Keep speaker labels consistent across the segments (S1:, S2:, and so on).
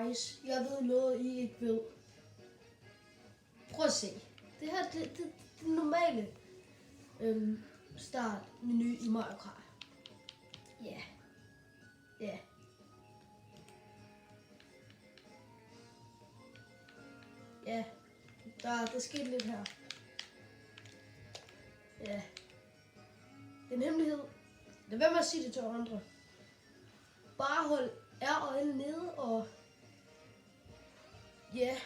S1: Guys, jeg ved noget, I ikke ved. Prøv at se. Det her, det er den normale startmenu i Mario Kart. Ja. Ja. Ja. Der skete lidt her. Ja. Det er en hemmelighed. Lad være med at sige det til andre. Bare hold R og L nede og... Ja.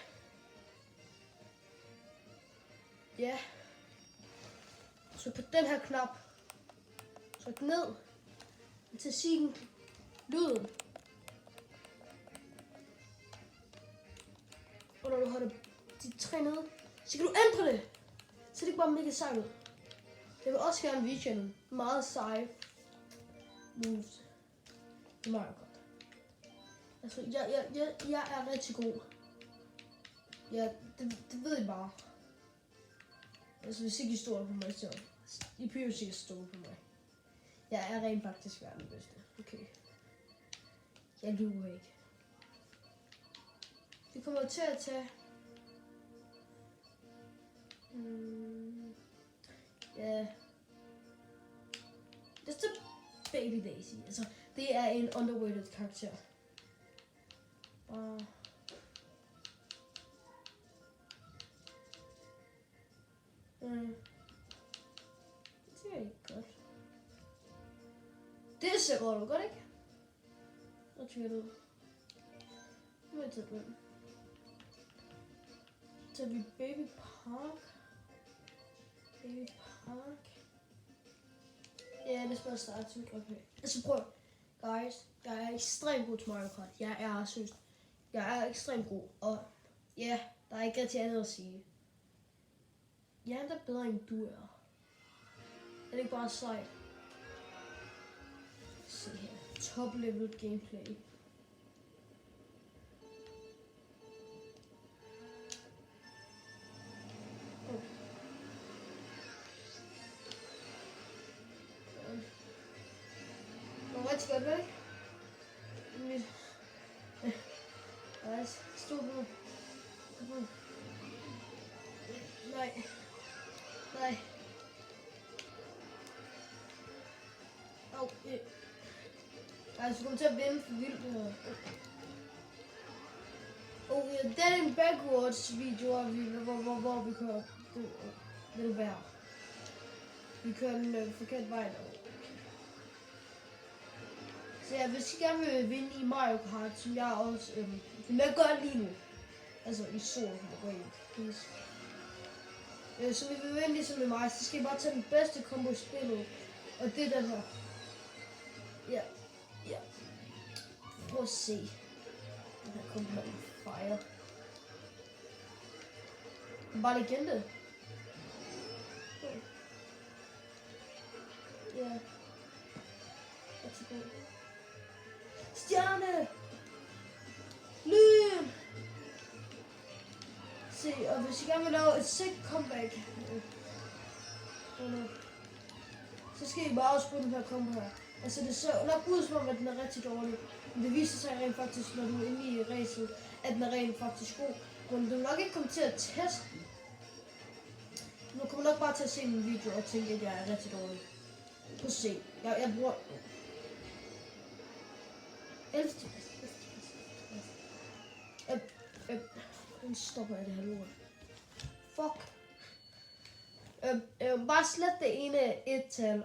S1: Ja. Tryk på den her knap. Tryk ned. Til sige lyden. Og når du har de tre nede, så kan du ændre det. Så det ikke bare mega sejt ud. Jeg vil også gerne vise nogle meget seje moves i Mario Kart. Altså, jeg er rigtig god. Ja, det ved I bare. Altså, hvis ikke I stoler på mig, så I behøver ikke at stole på mig. Jeg er rent faktisk verdens bedste. Okay. Jeg lyver ikke. Vi kommer til at tage... Ja... Det er Baby Daisy. Altså, det er en underrated karakter. Det er ikke godt. Det ser godt ud, godt ikke? Hvad tykker du? Nu vil jeg tage den. Så tager vi Baby Park. Baby Park. Ja, det skal bare starte som okay. Altså prøv. Guys, jeg er ekstremt god til Mario Kart. Jeg er ekstremt god. Og ja, der er ikke rigtig andet at sige. Jeg er endda bedre end du er. Er det ikke bare sejt? Se her. Top level gameplay. Rigtig godt, vel? Stå på. Nej. Nej. Au. Altså, du kommer til at vinde for vildt her. Okay, det er en backwards video, hvor vi kører. Det vil være. Vi kører den forkerte vej derovre. Så ja, hvis I gerne vil vinde i Mario Kart, som jeg også vil gøre lige nu. Altså i sol, please. Så vi vil vinde ligesom med mig, så skal I bare tage den bedste combo i spillet. Og det er den her. Ja. Ja. Prøv at se. Den her combo er fire. Bare legende. Ja. Rigtig god. Stjerne! Lyn! Se, og hvis I gerne vil lave et sick comeback, så skal I bare også bruge den her combo her. Altså det ser nok ud som om, at den er rigtig dårlig. Men det viser sig rent faktisk, når du er inde i racet, at den er rent faktisk god. Men du vil nok ikke komme til at teste den. Du kommer nok bare til at se min video og tænke, at jeg er rigtig dårlig. Prøv at se. Jeg bruger... 11. Nu stopper jeg det her lort. Fuck. Bare slet det ene et-tal